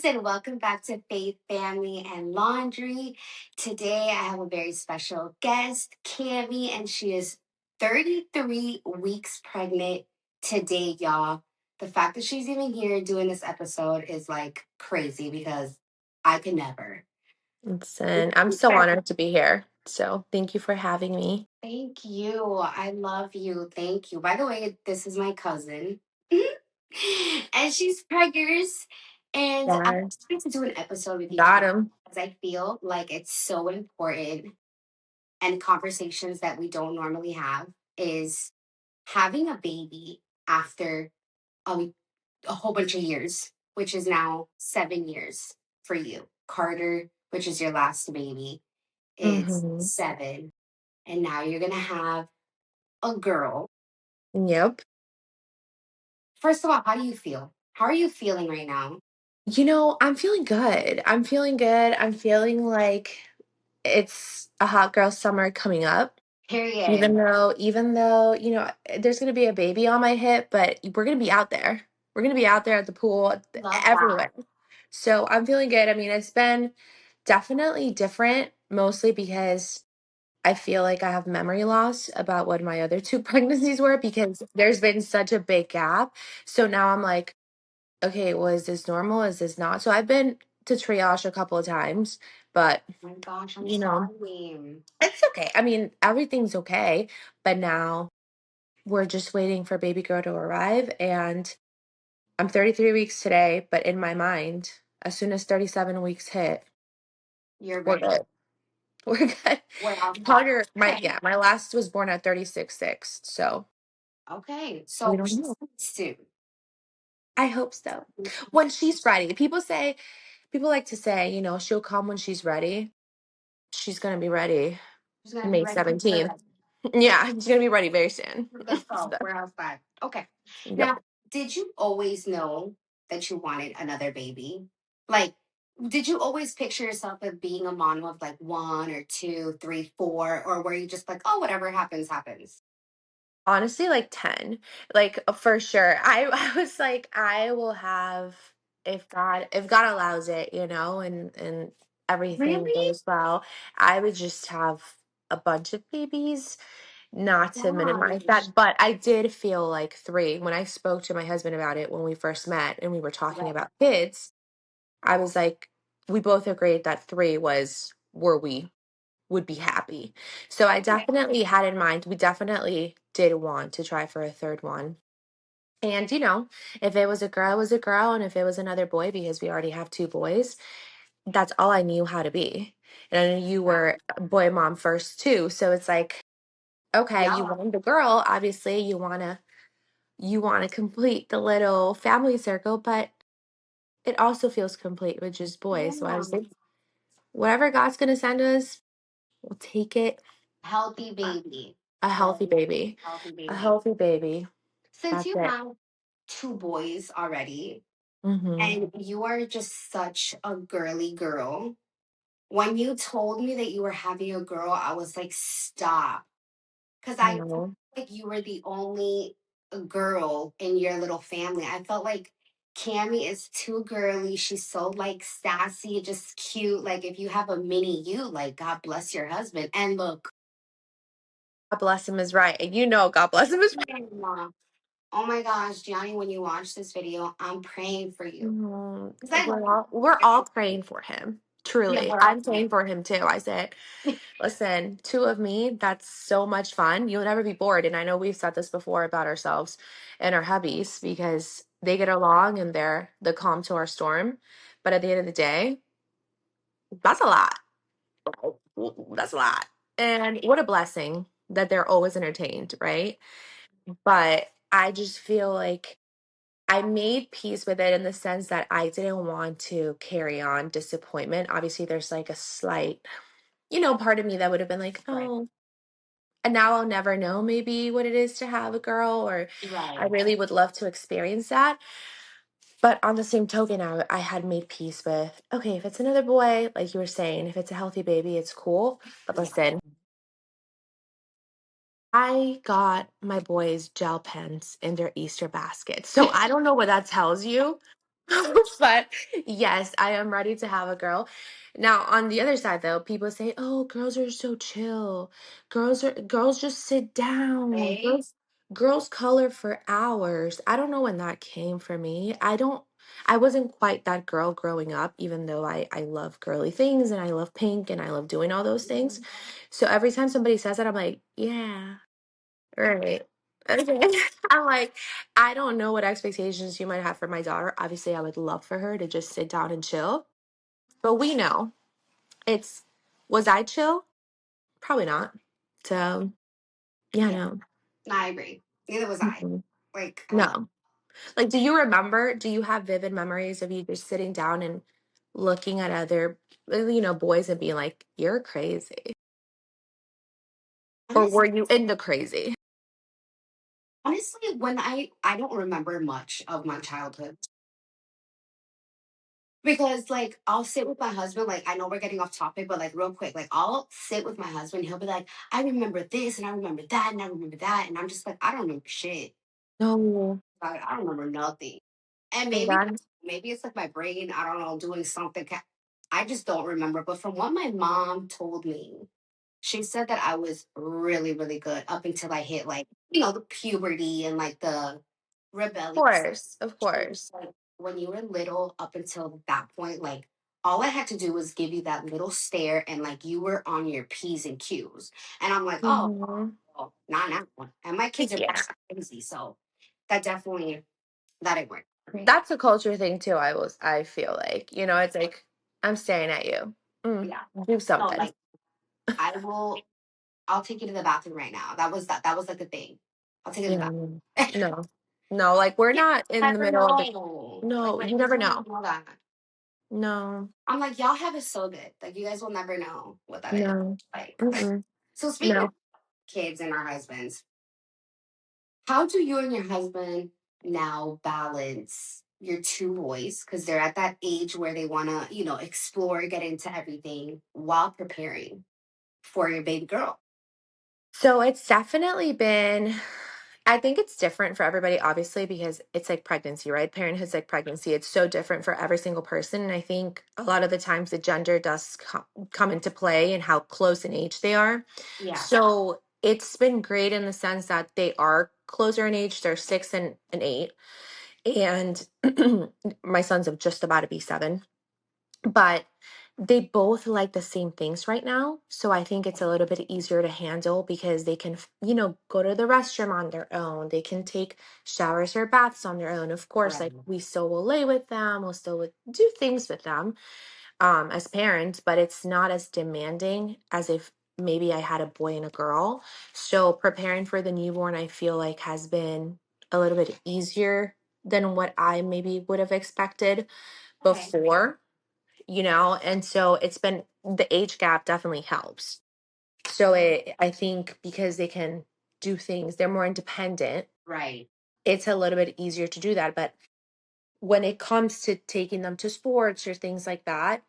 Greetings and welcome back to Faith, Family, and Laundry. Today I have a very special guest, Cami, and she is 33 weeks pregnant today, y'all. The fact that she's even here doing this episode is like crazy because I could never. Listen, I'm so honored to be here. So thank you for having me. Thank you. I love you. Thank you. By the way, this is my cousin. And she's preggers. And I Yeah, wanted to do an episode with you got today him. because I feel like it's so important and conversations that we don't normally have is having a baby after a, a whole bunch of years, which is now 7 years for you. Carter, which is your last baby, is Hmm. 7. And now you're going to have a girl. Yep. First of all, how do you feel? How are you feeling right now? I'm feeling good. I'm feeling good. I'm feeling like it's a hot girl summer coming up. Period. Even though, there's gonna be a baby on my hip, but we're gonna be out there. We're gonna be out there at the pool, Love that. everywhere. So I'm feeling good. I mean, it's been definitely different, mostly because I feel like I have memory loss about what my other two pregnancies were because there's been such a big gap. So now I'm like, okay, well, is this normal? Is this not? So I've been to triage a couple of times, but Oh my gosh, I'm you know, sorry. it's okay. I mean, everything's okay. But now we're just waiting for baby girl to arrive. And I'm 33 weeks today, but in my mind, as soon as 37 weeks hit, You're we're ready. good. We're good. We're all set. Carter, my Okay. yeah, my last was born at 36.6. So Okay. we So don't she's know. soon. I hope so. When she's ready. People like to say, she'll come when she's ready. She's going to be ready She's gonna be May ready when you're 17th. ready. Yeah, she's going to be ready very soon. Let's So, go. We're all set. Okay. yep. Now, did you always know that you wanted another baby? Like, did you always picture yourself as being a mom of like one or two, three, four, or were you just like, oh, whatever happens, happens? Honestly, like 10. Like for sure. I was like, I will have if God allows it, and everything Really? goes well, I would just have a bunch of babies. Not to minimize Gosh. that, but I did feel like 3 when I spoke to my husband about it when we first met and we were talking Right. about kids. I was like, we both agreed that 3 was where we would be happy. So I Okay. definitely had in mind, we definitely did want to try for a third one. And, if it was a girl, it was a girl. And if it was another boy, because we already have 2 boys, that's all I knew how to be. And I knew you Right. were a boy mom first too. So it's like, okay, you Yeah. want the girl, obviously you wanna complete the little family circle, but it also feels complete with just boys. So I Yeah. was like, whatever God's gonna send us, we'll take it. Healthy Uh, baby. A healthy Healthy, baby. healthy A baby. healthy baby. Since That's you it. have 2 boys already, Mhm. and you are just such a girly girl, when you told me that you were having a girl, I was like, stop. Because I I felt know. like you were the only girl in your little family. I felt like Cami is too girly. She's so like sassy, just cute. Like if you have a mini you, like God bless your husband. And look, God bless him is right. And God bless him is right. oh my gosh, Gianni, when you watch this video, I'm praying for you. Mhm. 'Cause I We're all praying for him. yeah, Truly. we're all I'm praying for him too. I said, listen, 2 of me, that's so much fun. You'll never be bored. And I know we've said this before about ourselves and our hubbies because they get along and they're the calm to our storm. But at the end of the day, that's a lot. That's a lot. And what a blessing that they're always entertained, right? But I just feel like I made peace with it in the sense that I didn't want to carry on disappointment. Obviously, there's like a slight, part of me that would have been like, right. oh, and now I'll never know maybe what it is to have a girl, or I Right. really would love to experience that. But on the same token, I had made peace with, okay, if it's another boy, like you were saying, if it's a healthy baby, it's cool. But Yeah. listen, I got my boys gel pens in their Easter basket. So I don't know what that tells you. But yes, I am ready to have a girl. Now, on the other side though, people say, "Oh, girls are so chill. Girls just sit down. Right? Girls color for hours." I don't know when that came for me. I wasn't quite that girl growing up, even though I love girly things and I love pink and I love doing all those things. So every time somebody says that, I'm like, "Yeah, right." Okay. I'm like, I don't know what expectations you might have for my daughter. Obviously, I would love for her to just sit down and chill. But we know it's, was I chill? Probably not. So, yeah, Yeah, no. no, I agree. Neither was I. Mm-mm. Like, I don't. No. Like, do you have vivid memories of you just sitting down and looking at other, boys and being like, you're crazy? Or Honestly, were you into crazy? honestly, when I don't remember much of my childhood because like I'll sit with my husband. Like I know we're getting off topic, but like real quick, like I'll sit with my husband. He'll be like, "I remember this, and I remember that, and I remember that," and I'm just like, "I don't remember shit. No. I don't remember nothing." And And maybe then, maybe it's like my brain. I don't know, doing something. I just don't remember. But from what my mom told me, she said that I was really, really good up until I hit like, the puberty and like the of rebellious. course, of She was course. like, when you were little up until that point, like all I had to do was give you that little stare and like you were on your P's and Q's. And I'm like, oh, Mhm. well, not now. And my kids are Yeah. crazy. So that definitely, that it worked for me. That's a culture thing too. I feel like, it's like, I'm staring at you. Mm, Yeah. do No, something. like I'll take you to the bathroom right now. That was like the thing. I'll take you to the Yeah. bathroom. No. No, like we're You not in the never middle of the, know. Like no, my you kids never don't even know. know that. No. I'm like, y'all have it so good. Like you guys will never know what that is. No. Like Mm-mm. so speaking of No. kids and our husbands, how do you and your husband now balance your two boys? Because they're at that age where they wanna, explore, get into everything while preparing for your baby girl. So it's definitely been, I think it's different for everybody, obviously, because it's like pregnancy, right? Parenthood's like pregnancy. It's so different for every single person. And I think a lot of the times the gender does come into play and how close in age they are. Yeah. So it's been great in the sense that they are closer in age. They're 6 and 8. And my son's just about to be 7, but they both like the same things right now. So I think it's a little bit easier to handle because they can, go to the restroom on their own. They can take showers or baths on their own. Of course, Right. like we still will lay with them, we'll still do things with them as parents, but it's not as demanding as if maybe I had a boy and a girl. So preparing for the newborn, I feel like has been a little bit easier than what I maybe would have expected Okay. before, and so it's been, the age gap definitely helps. So I think because they can do things, they're more independent, Right. it's a little bit easier to do that. But when it comes to taking them to sports or things like that,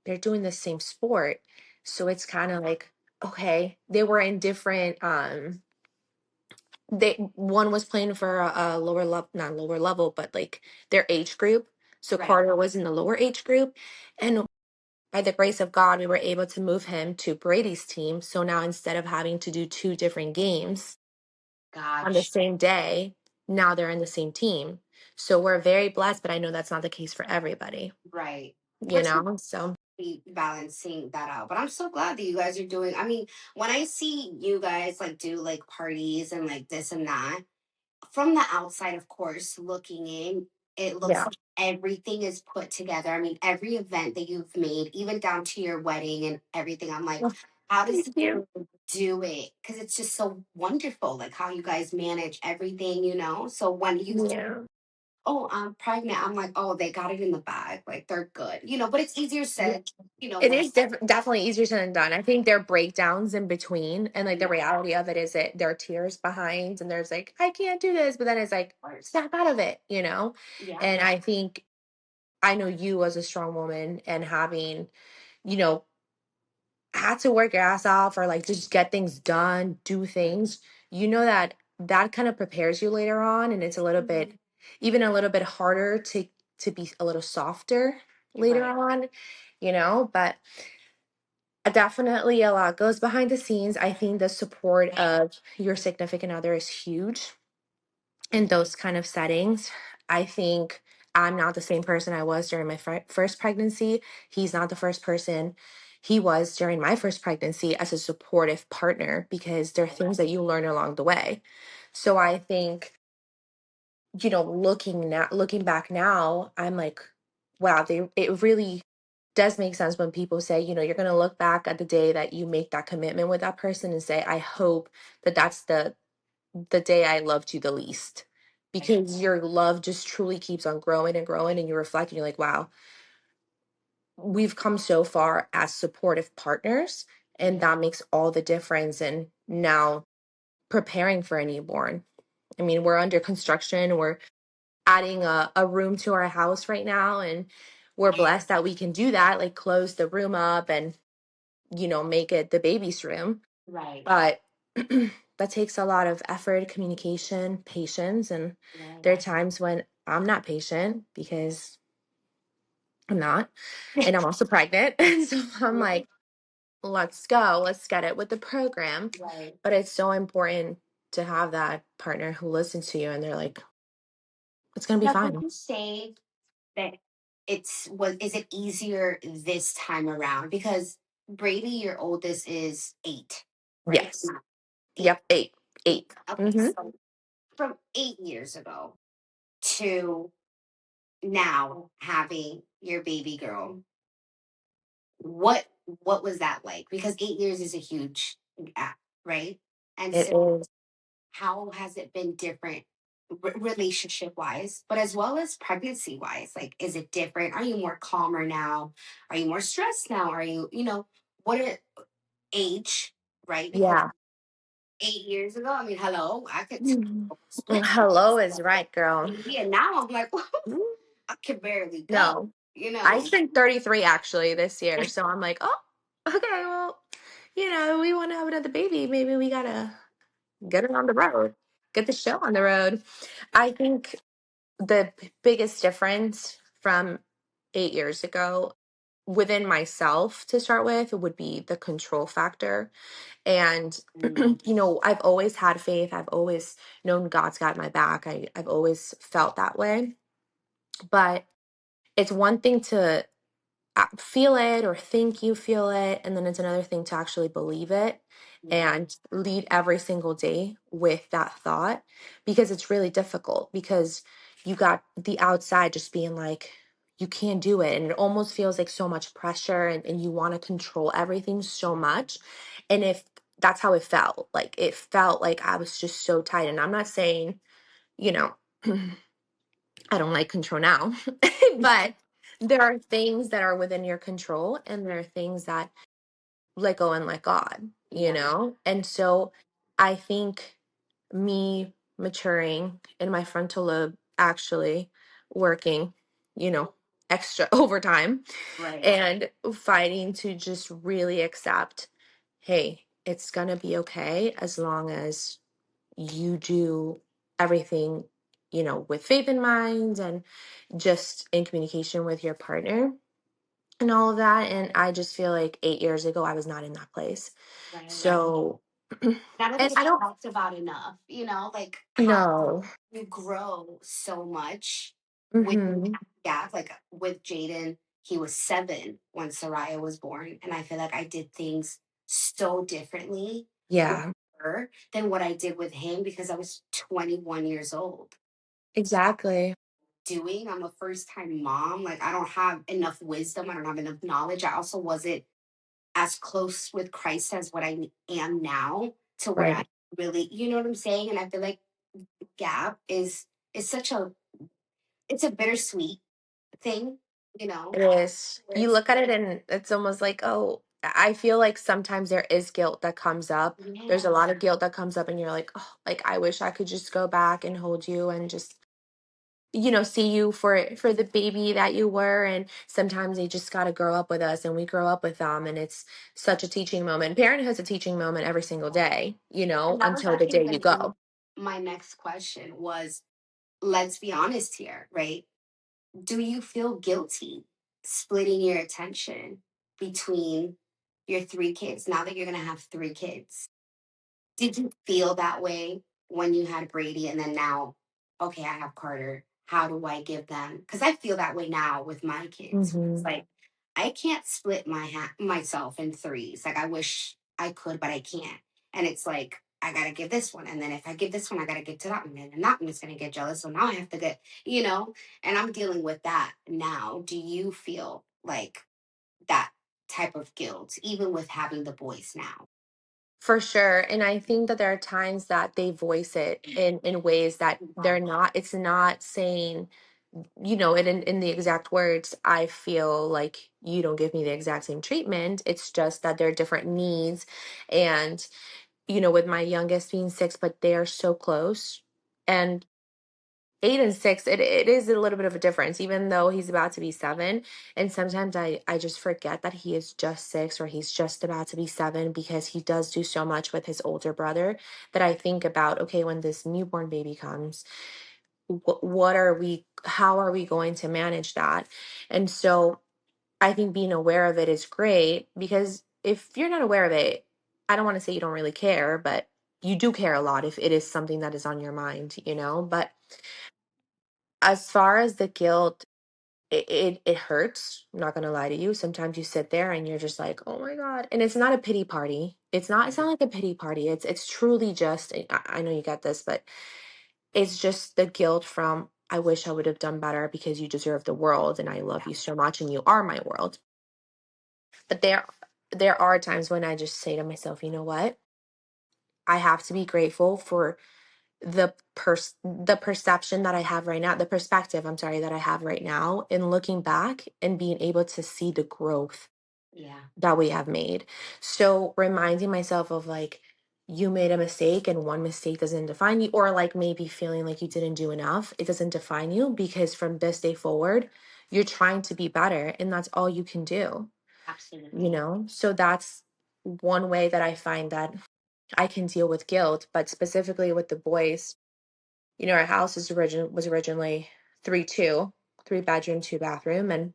they're doing the same sport. So it's kind of like, okay, they were in different they one was playing for a lower level, not lower level, but like their age group. So Right. Carter was in the lower age group, and by the grace of God, we were able to move him to Brady's team. So now instead of having to do two different games on the Gotcha. same day, now they're in the same team. So we're very blessed, but I know that's not the case for everybody, Right. you That's know? So be balancing that out. But I'm so glad that you guys are doing. I mean, when I see you guys like do like parties and like this and that, from the outside, of course, looking in, it looks yeah. like everything is put together. I mean, every event that you've made, even down to your wedding and everything, I'm like, Well, how does thank you. he do it? Because it's just so wonderful, like how you guys manage everything. So when you Yeah. oh, I'm pregnant. I'm like, oh, they got it in the bag. Like they're good. But it's easier said, It when is definitely easier said than done. I think there are breakdowns in between, and like the yeah, reality of it is that there are tears behind, and there's like, I can't do this, but then it's like, snap out of it. yeah, And I think I know you as a strong woman and having, you know, had to work your ass off or like just get things done, do things, that kind of prepares you later on, and it's a little bit, mhm, even a little bit harder to be a little softer later Right. on, but definitely a lot goes behind the scenes. I think the support of your significant other is huge in those kind of settings. I think I'm not the same person I was during my first pregnancy. He's not the first person he was during my first pregnancy as a supportive partner, because there are things that you learn along the way. So I think, looking back now, I'm like, wow, it really does make sense when people say, you're going to look back at the day that you make that commitment with that person and say, I hope that that's the day I loved you the least, Right. because your love just truly keeps on growing and growing, and you reflect and you're like, wow, we've come so far as supportive partners, and that makes all the difference. And now preparing for a newborn. I mean, we're under construction. We're adding a room to our house right now, and we're blessed that we can do that, like close the room up and make it the baby's room. Right. But that takes a lot of effort, communication, patience. And there are times when I'm not patient because I'm not. And I'm also pregnant. And so I'm Right. like, let's go. Let's get it with the program. Right. But it's so important to have that partner who listens to you and they're like, it's going to be Now, would fine. you say that is it easier this time around? Because Brady, your oldest, is 8, right? Yes. 8. Yep. Eight. Eight. Okay, Mm-hmm. so from 8 years ago to now having your baby girl, what was that like? Because 8 years is a huge gap, right? And It so is. how has it been different relationship wise, but as well as pregnancy wise? Like, is it different? Are you more calmer now? Are you more stressed now? Are you, what are age, right? Because Yeah. 8 years ago, I mean, hello, I could Mhm. split Hello is right, girl. baby, and now I'm like, I can barely go, No, you I know? turned 33 actually this year. So I'm like, oh, okay, well, we want to have another baby. Maybe we gotta get it on the road, get the show on the road. I think the biggest difference from 8 years ago within myself to start with would be the control factor. And, Mm, I've always had faith. I've always known God's got my back. I've always felt that way. But it's one thing to feel it or think you feel it, and then it's another thing to actually believe it yeah, and lead every single day with that thought, because it's really difficult, because you got the outside just being like, you can't do it, and it almost feels like so much pressure, and you want to control everything so much. And if that's how it felt, like it felt like I was just so tight. And I'm not saying, you know I don't like control now, but there are things that are within your control, and there are things that let go and let God, yeah, And so I think me maturing in my frontal lobe, actually working, extra overtime, right, and fighting to just really accept, hey, it's going to be okay as long as you do everything, with faith in mind and just in communication with your partner and all of that. And I just feel like 8 years ago, I was not in that place. right. So, and I don't think I it's don't talked about enough, like how know. you grow so much within Hmm. that gap. Like with Jaden, he was 7 when Soraya was born. And I feel like I did things so differently with Yeah, her than what I did with him because I was 21 years old. exactly. I'm a first time mom. Like, I don't have enough wisdom, I don't have enough knowledge. I also wasn't as close with Christ as what I am now to where I Right. really, you know what I'm saying? And I feel like gap is such a it's a bittersweet thing, It is. where You it's look at it and it's almost like, oh, I feel like sometimes there is guilt that comes up. There's a yeah. lot of guilt that comes up, and you're like, oh, like I wish I could just go back and hold you and just see you for the baby that you were. And sometimes they just got to grow up with us, and we grow up with them, and it's such a teaching moment. Parenthood's a teaching moment every single day, And that was until the actually day you going to be go. my next question was, let's be honest here, right? do you feel guilty splitting your attention between your three kids now that you're going to have three kids? Did you feel that way when you had Brady and then now, okay, I have Carter. How do I give them? Because I feel that way now with my kids. It's Hmm. like I can't split myself in threes. Like I wish I could, but I can't. And it's like I gotta give this one, and then if I give this one, I gotta give to that one, and then that one is gonna get jealous. So now I have to get, and I'm dealing with that now. Do you feel like that type of guilt, even with having the boys now? For sure. And I think that there are times that they voice it in ways that Yeah. they're not, it's not saying, in the exact words, I feel like you don't give me the exact same treatment. It's just that there are different needs. And, with my youngest being 6, but they are so close. And 8 and 6, it is a little bit of a difference, even though he's about to be 7. And sometimes I just forget that he is just 6 or he's just about to be 7, because he does do so much with his older brother, that I think about, okay, when this newborn baby comes, how are we going to manage that? And so I think being aware of it is great, because if you're not aware of it, I don't want to say you don't really care, but you do care a lot if it is something that is on your mind. But as far as the guilt, it hurts. I'm not gonna lie to you. Sometimes you sit there and you're just like, oh my God. And it's not a pity party. It's not like a pity party. It's truly just, I know you get this, but it's just the guilt from, I wish I would have done better, because you deserve the world and I love you so much and you are my world. But there are times when I just say to myself, you know what? I have to be grateful for the perception that I have right now, the perspective, I'm sorry, that I have right now, in looking back and being able to see the growth Yeah. that we have made. So reminding myself of, like, you made a mistake and one mistake doesn't define you, or like maybe feeling like you didn't do enough, it doesn't define you, because from this day forward, you're trying to be better and that's all you can do, Absolutely. So that's one way that I find that I can deal with guilt. But specifically with the boys, our house was originally 3 bedroom, 2 bathroom, and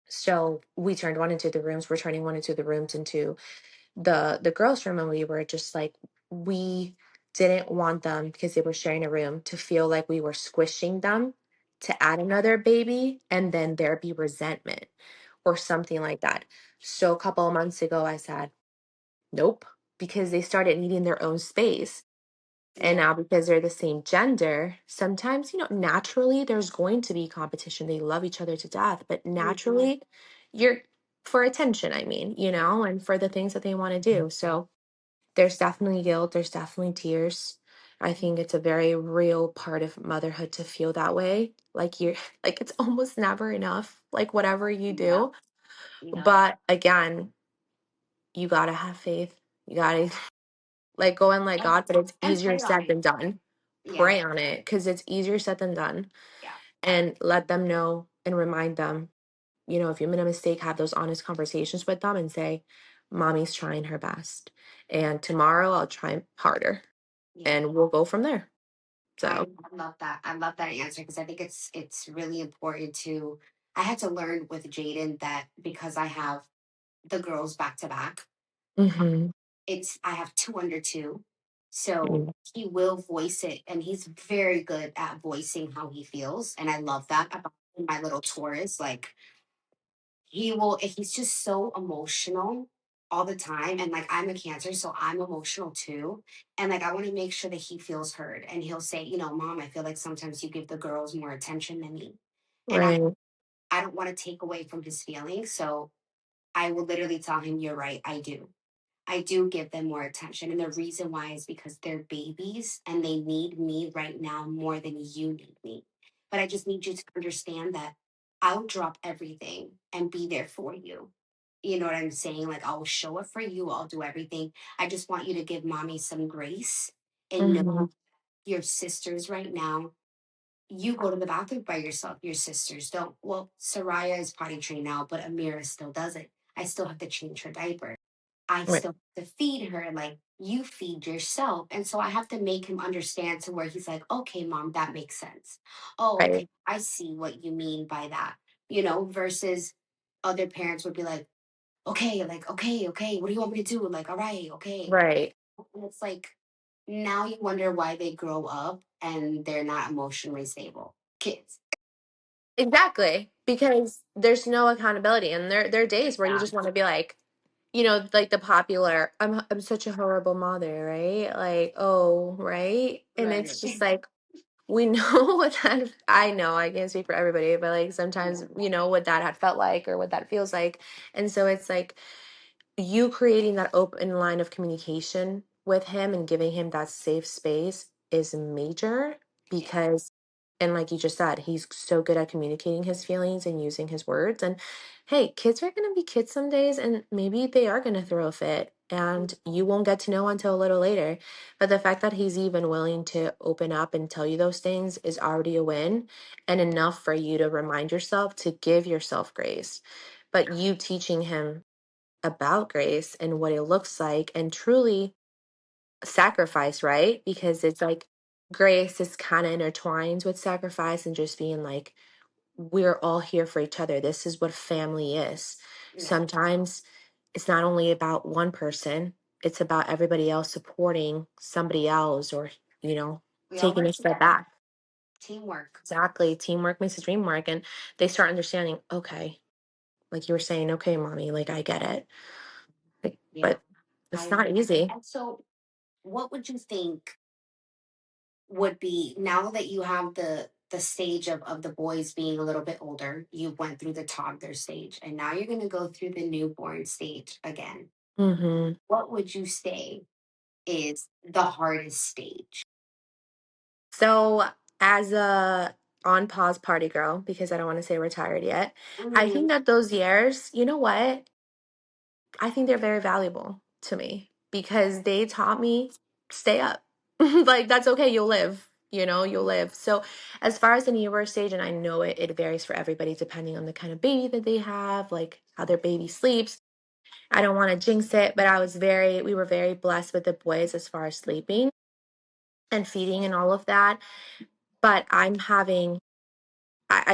so we turned one into the rooms. We're turning one into the rooms into the girls' room, and we were just like, we didn't want them, because they were sharing a room, to feel like we were squishing them to add another baby, and then there be resentment or something like that. So a couple of months ago, I said, nope, because they started needing their own space. And Yeah. now, because they're the same gender, sometimes, naturally there's going to be competition. They love each other to death, but Mhm. naturally, you're for attention, I mean, and for the things that they want to do. So there's definitely guilt, there's definitely tears. I think it's a very real part of motherhood to feel that way. Like you're like it's almost never enough, like whatever you Yeah. do. Yeah. But again, you gotta have faith. You gotta like go and let And God, but it's and easier pray on said it. than done. Yeah. Pray on it, because it's easier said than done. Yeah. And let them know and remind them, if you made a mistake, have those honest conversations with them and say, Mommy's trying her best. And tomorrow I'll try harder, Yeah. and we'll go from there. I So, love that. I love that answer because I think it's really important to I had to learn with Jaden that because I have the girls back to back, mhm, it's I have two under two. So mm, he will voice it and he's very good at voicing how he feels. And I love that about my little Taurus. Like he's just so emotional all the time, and like I'm a Cancer, so I'm emotional too, and like I want to make sure that he feels heard, and he'll say, Mom, I feel like sometimes you give the girls more attention than me, and right, I don't want to take away from his feelings, so I will literally tell him, you're right, I do give them more attention. And the reason why is because they're babies and they need me right now more than you need me. But I just need you to understand that I'll drop everything and be there for you. You know what I'm saying? Like, I'll show up for you, I'll do everything. I just want you to give mommy some grace and know mhm, your sisters right now. You go to the bathroom by yourself. Your sisters don't. Well, Soraya is potty trained now, but Amira still does it. I still have to change her diaper. I Right. still have to feed her. Like, you feed yourself. And so I have to make him understand to where he's like, okay, mom, that makes sense. Oh, Right. okay. I see what you mean by that, versus other parents would be like, okay, what do you want me to do? Like, all right, okay. Right. And it's like, now you wonder why they grow up and they're not emotionally stable. Kids. Exactly. Because there's no accountability. And there are days where you Yeah. just want to be like, like the popular, I'm such a horrible mother, right? Like, oh, right. And Right. it's just like, we know what that, I know I can't speak for everybody, but like sometimes, Yeah. what that had felt like or what that feels like. And so it's like, you creating that open line of communication with him and giving him that safe space is major Yeah. because, and like you just said, he's so good at communicating his feelings and using his words. And hey, kids are going to be kids some days, and maybe they are going to throw a fit and you won't get to know until a little later. But the fact that he's even willing to open up and tell you those things is already a win, and enough for you to remind yourself to give yourself grace. But you teaching him about grace and what it looks like and truly sacrifice, right? Because it's like grace is kind of intertwined with sacrifice and just being like, we're all here for each other. This is what family is. Yeah. Sometimes it's not only about one person, it's about everybody else supporting somebody else or, you know, We all taking work a step together. back. Teamwork. Exactly. Teamwork makes the dream work. And they start understanding, okay, like you were saying, okay, mommy, like I get it. Yeah. But I it's not agree. easy. And so what would you think would be, now that you have the stage of the boys being a little bit older, you went through the toddler stage and now you're going to go through the newborn stage again. Mhm. What would you say is the hardest stage? So, as a on pause party girl, because I don't want to say retired yet, I Mhm. think that those years, you know what? I think they're very valuable to me because they taught me stay up. Like that's okay, you'll live. You'll live. So, as far as the newborn stage, and I know it varies for everybody depending on the kind of baby that they have, like how their baby sleeps. I don't want to jinx it, but we were very blessed with the boys as far as sleeping and feeding and all of that. But I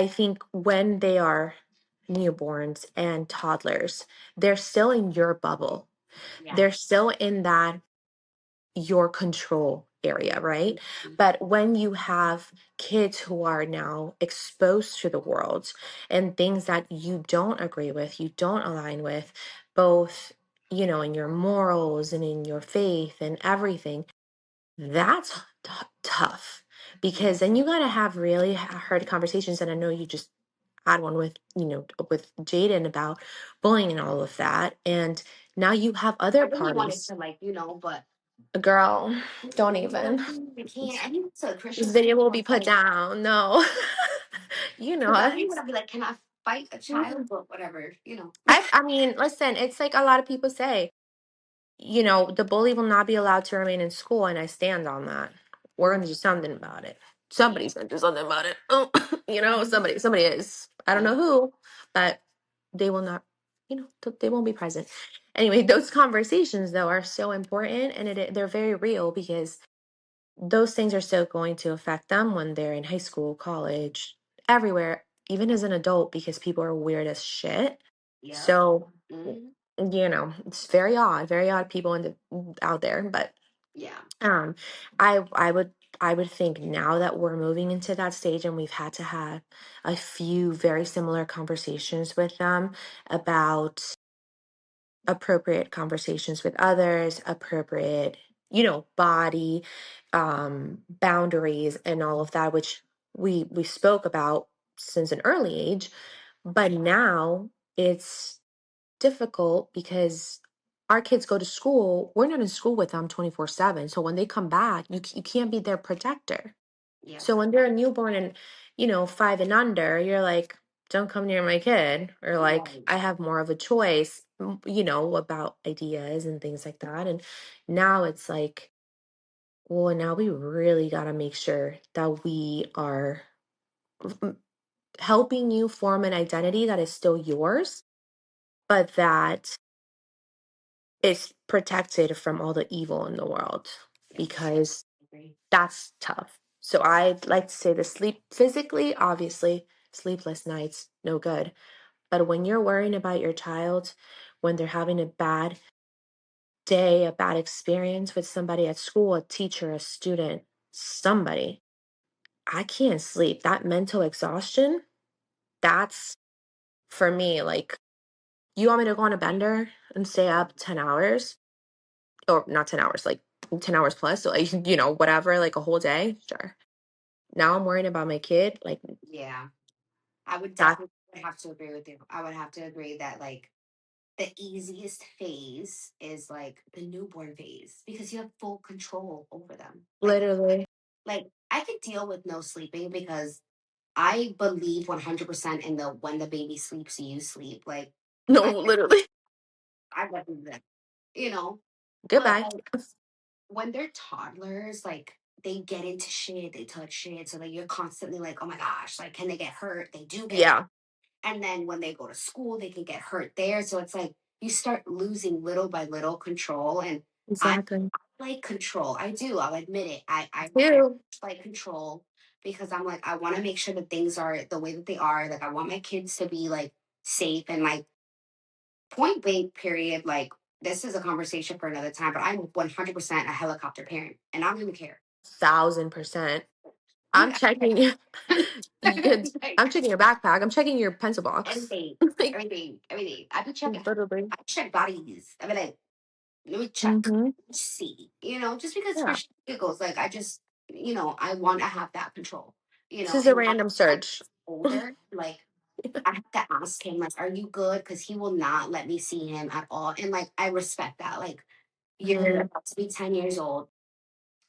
think when they are newborns and toddlers, they're still in your bubble. Yeah. They're still in that your control area, right? Mhm. But when you have kids who are now exposed to the world and things that you don't agree with, you don't align with, both, in your morals and in your faith and everything, that's tough Yeah. because then you got to have really hard conversations. And I know you just had one with Jaden about bullying and all of that. And now you have I other really wanted parties. to, but Girl, don't even. I can't. I need to This Christian video school. will I be was put down. No. You know because everyone us. would be like, "Can I fight a child?" Mhm. But whatever. I mean, listen, it's like a lot of people say, the bully will not be allowed to remain in school, and I stand on that. We're Mm, gonna do something about it. yeah, Somebody's gonna do something about it. Oh, somebody is. I don't yeah. know who, but they will not, they won't be present. Anyway, those conversations though are so important, and they're very real because those things are still going to affect them when they're in high school, college, everywhere, even as an adult, because people are weird as shit. Yep. So, Hmm. it's very odd people out there. But Yeah. um, I would think now that we're moving into that stage and we've had to have a few very similar conversations with them about appropriate conversations with others, appropriate, body boundaries and all of that, which we spoke about since an early age. But now it's difficult because our kids go to school. We're not in school with them 24/7. So when they come back, you can't be their protector. Yep. So when they're a newborn and, 5 and under, you're like, don't come near my kid. Or like, Right. I have more of a choice, about ideas and things like that. And now it's like, well, now we really got to make sure that we are mm, helping you form an identity that is still yours, but that is protected from all the evil in the world Yes. because Agree. that's tough. So I'd like to say the sleep physically, obviously, sleepless nights, no good. But when you're worrying about your child, when they're having a bad day, a bad experience with somebody at school, a teacher, a student, somebody, I can't sleep. That mental exhaustion, that's for me, like, you want me to go on a bender and stay up 10 hours? Or not 10 hours, like 10 hours plus, so, like, whatever, like a whole day, sure. Now I'm worrying about my kid, like, Yeah. I would that definitely have to agree with you. I would have to agree that like the easiest phase is like the newborn phase because you have full control over them. literally Like I could deal with no sleeping because I believe 100% in the when the baby sleeps, you sleep. Like no, I literally. I believe that, you know. But Goodbye. like when they're toddlers, like they get into shit, they touch shit. So like you're constantly like, oh my gosh, like can they get hurt? They do get hurt. Yeah, And then when they go to school, they can get hurt there. So it's like you start losing little by little control. And I exactly. like control. I do. I'll admit it. I very Too. much like control because I'm like, I want to make sure that things are the way that they are. Like I want my kids to be like safe and like point blank period. Like this is a conversation for another time, but I'm 100% a helicopter parent and I don't even care. 1,000%. I'm Yeah. checking you could Like, I'm checking your backpack, I'm checking your pencil box. everything, Like, everything, everything. I be checking. literally. I check bodies. I mean, like, let me check, Mhm. see, just because for Yeah. giggles, like, I want to have that control, This is a and now random that search. he's older, like, I have to ask him, like, are you good? Because he will not let me see him at all. And, like, I respect that. Like, you're Mhm. about to be 10 years old.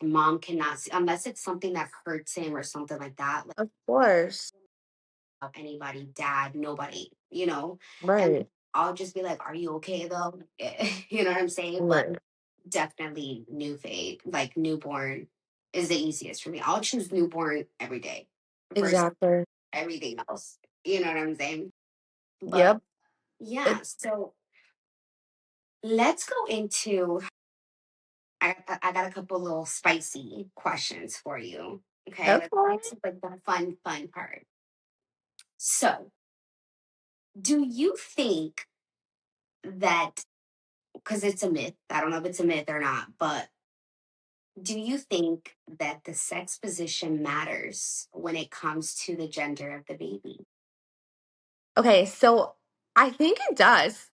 Mom cannot see, unless it's something that hurts him or something like that. Like, Of course. anybody, dad, nobody, and Right. I'll just be like, are you okay though? You know what I'm saying? But Right. definitely new fade, like newborn is the easiest for me. I'll choose newborn every day versus Exactly. everything else. You know what I'm saying? But Yep. yeah, It so let's go into I got a couple little spicy questions for you. Okay, let's okay. get into like the fun part. So do you think that because it's a myth, I don't know if it's a myth or not, but do you think that the sex position matters when it comes to the gender of the baby? Okay, so I think it does.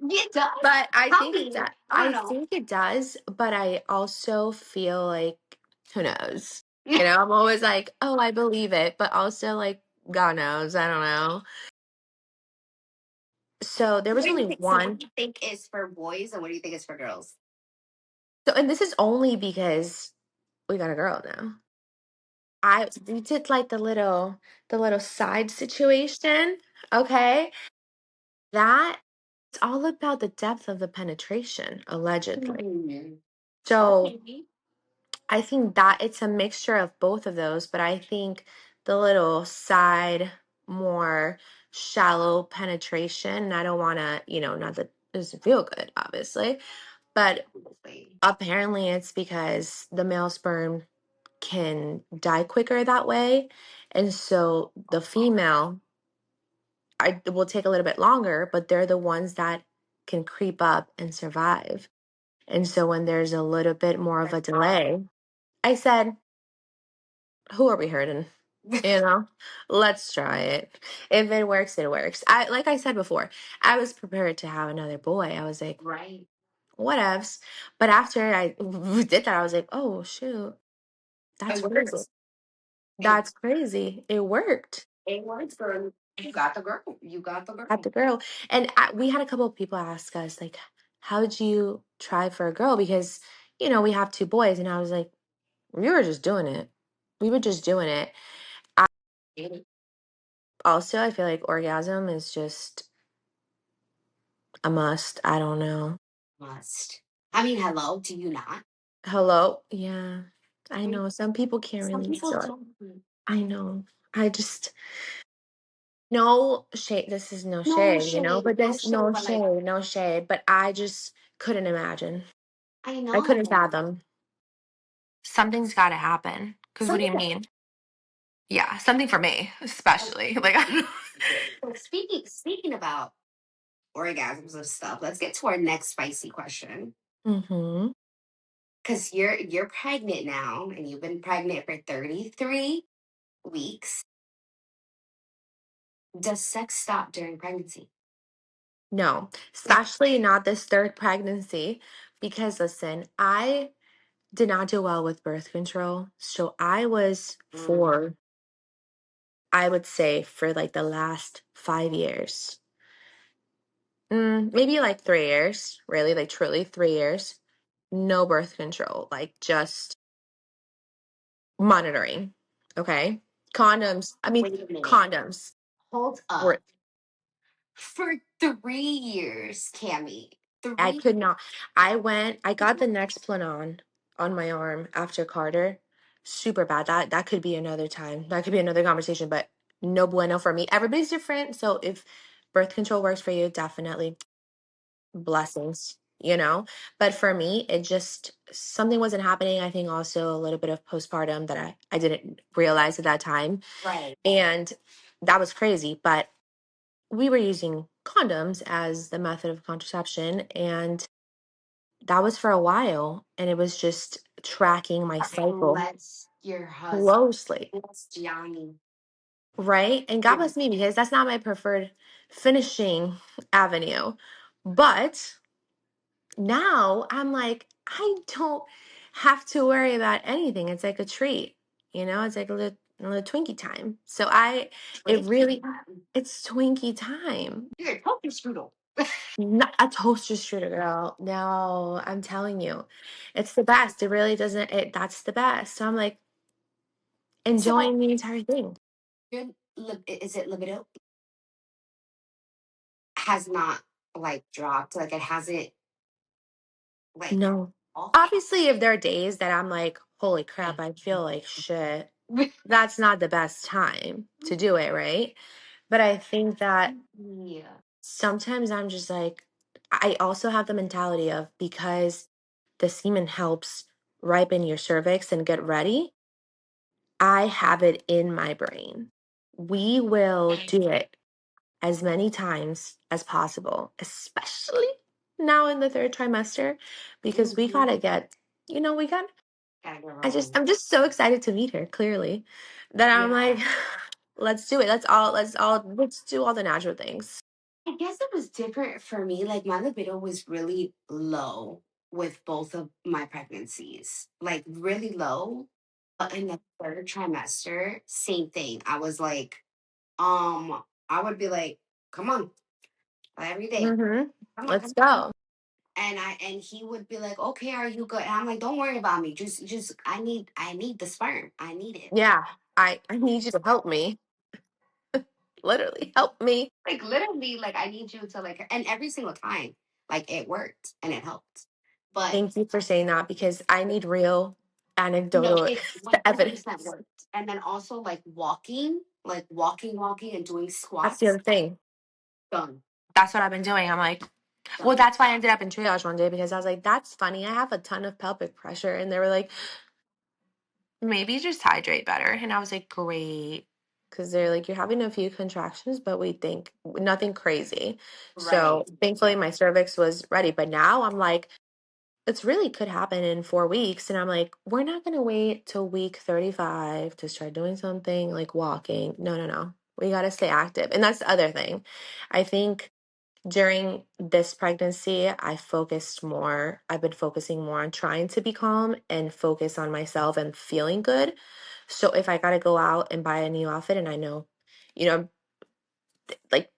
It does. But I Tell think it me. does. I want I to know. think it does, but I also feel like who knows? I'm always like, "Oh, I believe it," but also like, God knows, I don't know. So there What was do you only think? So, what one. do you think is for boys, and what do you think is for girls? So, and this is only because we got a girl now. We did like the little side situation, okay? That it's all about the depth of the penetration, allegedly. Hmm. So Okay. I think that it's a mixture of both of those, but I think the little side, more shallow penetration, I don't want to, not that it doesn't feel good, obviously, but Absolutely. apparently it's because the male sperm can die quicker that way. And so the female, I will take a little bit longer, but they're the ones that can creep up and survive. And so when there's a little bit more of a delay, I said, who are we hurting? You know, let's try it. If it works, it works. Like I said before, I was prepared to have another boy. I was like, Right. whatevs. But after I did that, I was like, oh shoot, that's It crazy. works. It, That's crazy. It worked. it works, girl. You got the girl. You got the Got girl. the girl. And we had a couple of people ask us, like, how did you try for a girl? Because, we have two boys. And I was like, we were just doing it. We were just doing it. I, It also, I feel like orgasm is just a must. I don't know. must. I mean, hello. Do you not? Hello? Yeah. I Mm. know. Some people can't Some really people so don't. I know. I just no shade. This is no No shade, shade. but No this shade. no But like, shade, no shade. But I just couldn't imagine. I I know. couldn't fathom. Something's got to happen. Because what do Something you mean? Yeah, something for me, especially. Like, I don't know. so speaking about orgasms and stuff, let's get to our next spicy question. Mm-hmm. Because you're pregnant now and you've been pregnant for 33 weeks. Does sex stop during pregnancy? No, especially not this third pregnancy. Because listen, I did not do well with birth control. So I was Mm. for, I would say, for like the last 5 years, maybe like 3 years, really, like truly 3 years, no birth control, like just monitoring. Okay. Condoms, I mean, Wait a minute. condoms Hold were, up. For 3 years, Cami. I Three. could not. I got the Nexplanon on my arm after Carter. Super bad. That could be another time. That could be another conversation, but no bueno for me. Everybody's different. So if birth control works for you, definitely blessings, you know? But for me, it just something wasn't happening. I think also a little bit of postpartum that I didn't realize at that time. Right. And that was crazy. But we were using condoms as the method of contraception. And that was for a while, and it was just tracking my cycle Unless your husband, closely, unless Gianni. right? And God bless me because that's not my preferred finishing avenue. But now I'm like, I don't have to worry about anything. It's like a treat, it's like a little Twinkie time. So it Twinkie. really, it's Twinkie time. You're a token strudel. Not a toaster strudel, girl. No, I'm telling you, it's the best. It really doesn't. That's the best. So I'm like So enjoying the entire thing. your is it libido has not like dropped, like it hasn't like No, off. obviously, if there are days that I'm like, holy crap, I feel like shit. That's not the best time to do it, right? But I think that Yeah. sometimes I'm just like, I also have the mentality of because the semen helps ripen your cervix and get ready. I have it in my brain. We will do it as many times as possible, especially now in the third trimester, because we Mhm. gotta get, we got, Gotta get rolling. I'm just so excited to meet her, clearly, that I'm like, Yeah. let's do it. Let's do all the natural things. I guess it was different for me. Like my libido was really low with both of my pregnancies, like really low. But in the third trimester, same thing. I was like, I would be like, come on, every day. Mm-hmm. Come on, Let's come on. go. And he would be like, okay, are you good? And I'm like, don't worry about me. Just I need the sperm. I need it. Yeah. I need you to help me. Literally, help me. Like literally, like I need you to like, and every single time, like it worked and it helped. But Thank you for saying that because I need real no, anecdotal it 100% evidence. worked. And then also like walking and doing That's the squats. other thing. Done. That's what I've been doing. I'm like, well, Done. that's why I ended up in triage one day because I was like, that's funny. I have a ton of pelvic pressure. And they were like, maybe just hydrate better. And I was like, great. Because they're like, you're having a few contractions, but we think nothing crazy. So Right. thankfully, my cervix was ready. But now I'm like, it's really could happen in 4 weeks. And I'm like, we're not going to wait till week 35 to start doing something like walking. No, no, no. We got to stay active. And that's the other thing. I think during this pregnancy, I've been focusing more on trying to be calm and focus on myself and feeling good. So if I got to go out and buy a new outfit and I know, you know, like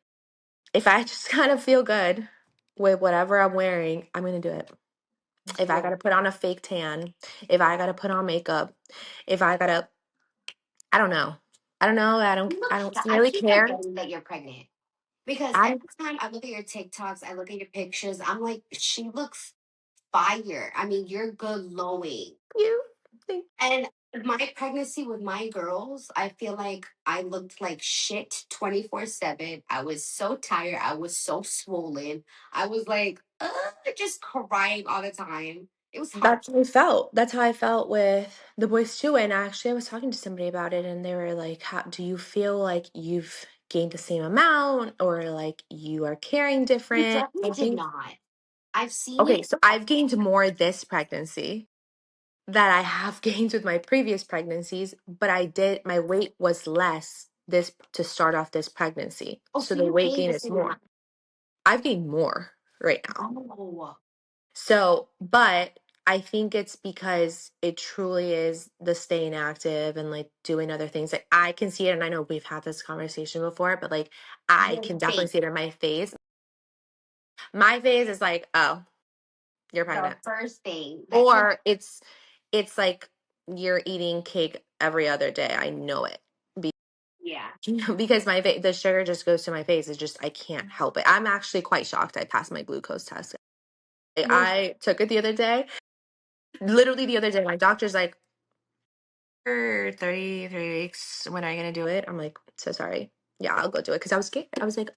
if I just kind of feel good with whatever I'm wearing, I'm going to do it. If I got Yeah. to put on a fake tan, if I got to put on makeup, if I got to, I don't know. I don't know. I don't I really keep care. forgetting that you're pregnant. Because I every time I look at your TikToks, I look at your pictures, I'm like, she looks fire. I mean, you're glowing. you think And my pregnancy with my girls, I feel like I looked like shit 24/7. I was so tired. I was so swollen. I was like, ugh. just crying all the time. It was hard. That's how I felt. That's how I felt with the boys too. And actually, I was talking to somebody about it, and they were like, "How do you feel like you've gained the same amount, or like you are carrying You different?" definitely I did think. not. I've seen Okay, it. so I've gained more this pregnancy that I have gained with my previous pregnancies, but I did my weight was less this to start off this pregnancy. Oh, So so the you weight gained gain the is same amount. more. I've gained more right now. Oh, So, but I think it's because it truly is the staying active and like doing other things. Like I can see it, and I know we've had this conversation before, but like I your can definitely face. see it in my face. My face is like, oh, you're The pregnant. first thing that comes. Or it's like you're eating cake every other day. I know it. Be- Yeah. because the sugar just goes to my face. It's just I can't help it. I'm actually quite shocked I passed my glucose test. You're I took it the other day. Literally the other day, my doctor's like, for 33 weeks, when are you gonna do it? I'm like, so sorry. Yeah, I'll go do it. Cause I was scared. I was like,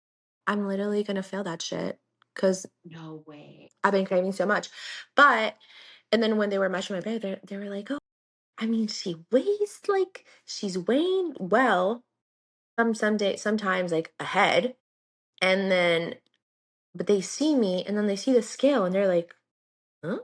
I'm literally gonna fail that shit. Cause no way. I've been craving so much. But and then when they were measuring my belly, they were like, oh, I mean, she weighs like she's weighing well, some days, sometimes like ahead. And then but they see me and then they see the scale and they're like, huh?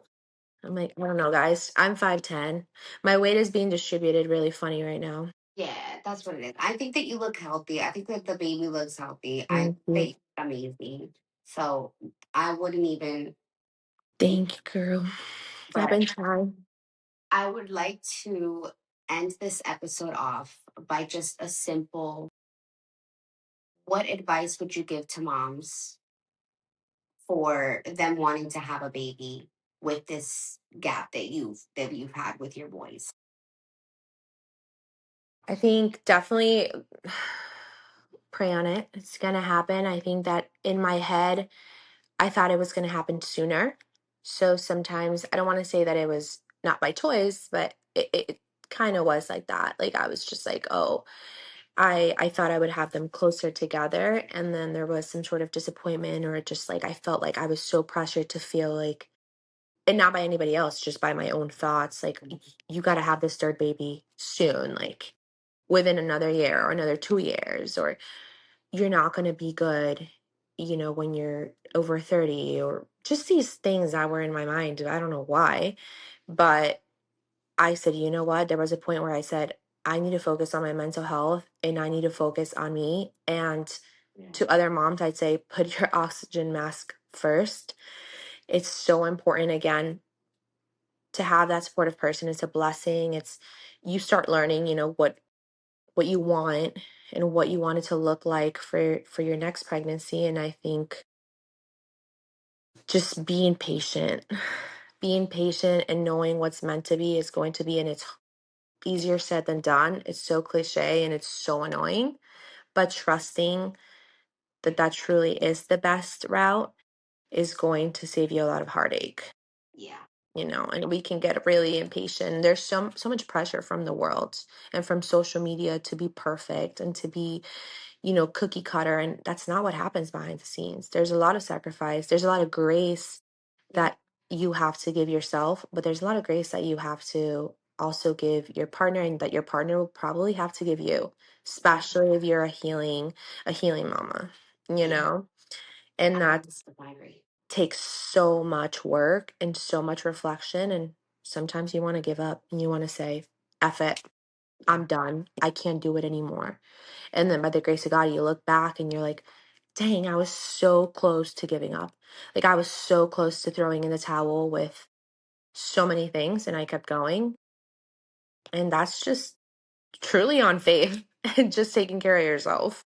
I'm like, I don't know, guys. I'm 5'10". My weight is being distributed really funny right now. Yeah, that's what it is. I think that you look healthy. I think that the baby looks healthy. I Thank you. think amazing. So I wouldn't even, Thank you, girl. I've but been trying. I would like to end this episode off by just a simple, what advice would you give to moms for them wanting to have a baby with this gap that you've had with your boys? I think definitely pray on it. It's gonna happen. I think that in my head, I thought it was gonna happen sooner. So sometimes I don't want to say that it was not by choice, but it kind of was like that. Like I was just like, oh, I thought I would have them closer together, and then there was some sort of disappointment, or just like I felt like I was so pressured to feel like, and not by anybody else, just by my own thoughts, like you got to have this third baby soon, like within another year or another 2 years, or you're not going to be good, when you're over 30, or just these things that were in my mind. I don't know why, but I said, you know what? There was a point where I said, I need to focus on my mental health and I need to focus on me. And Yeah. to other moms, I'd say, put your oxygen mask first. It's so important, again, to have that supportive person. It's a blessing. It's you start learning, what you want and what you want it to look like for your next pregnancy. And I think just being patient and knowing what's meant to be is going to be, and it's easier said than done. It's so cliche and it's so annoying, but trusting that that truly is the best route is going to save you a lot of heartache. Yeah. And we can get really impatient. There's so much pressure from the world and from social media to be perfect and to be, cookie cutter, and that's not what happens behind the scenes. There's a lot of sacrifice. There's a lot of grace Yeah. that you have to give yourself, but there's a lot of grace that you have to also give your partner, and that your partner will probably have to give you, Yeah. especially if you're a healing mama, you Yeah. know? And I that agree. takes so much work and so much reflection, and sometimes you want to give up and you want to say, F it, I'm done. I can't do it anymore. And then by the grace of God, you look back and you're like, dang, I was so close to giving up. Like I was so close to throwing in the towel with so many things, and I kept going. And that's just truly on faith and just taking care of yourself.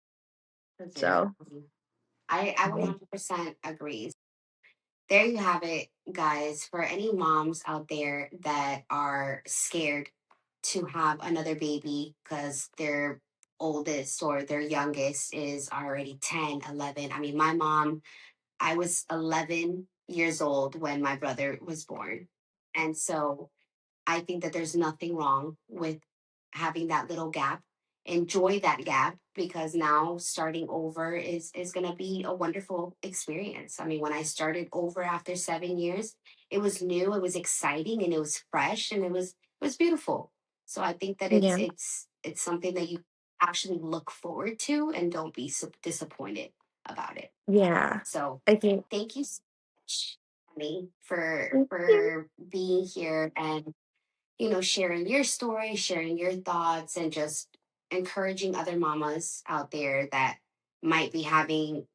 That's very So funny. I yeah. 100% agree. There you have it, guys. For any moms out there that are scared to have another baby because their oldest or their youngest is already 10, 11. I mean, my mom, I was 11 years old when my brother was born. And so I think that there's nothing wrong with having that little gap enjoy that gap, because now starting over is going to be a wonderful experience. I mean, when I started over after 7 years, it was new, it was exciting, and it was fresh, and it was beautiful. So I think that it's Yeah. it's something that you actually look forward to, and don't be disappointed about it. Yeah. So I think thank you so much, Annie, thank you. for being here, and sharing your story, sharing your thoughts, and just encouraging other mamas out there that might be having,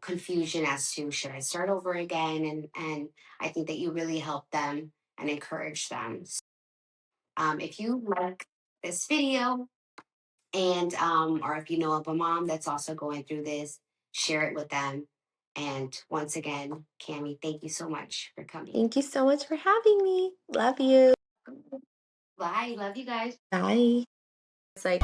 confusion as to, should I start over again? And I think that you really help them and encourage them. If you like this video, and or if you know of a mom that's also going through this, share it with them. And once again, Cami, thank you so much for coming. Thank you so much for having me. Love you. Bye. Love you guys. Bye. It's like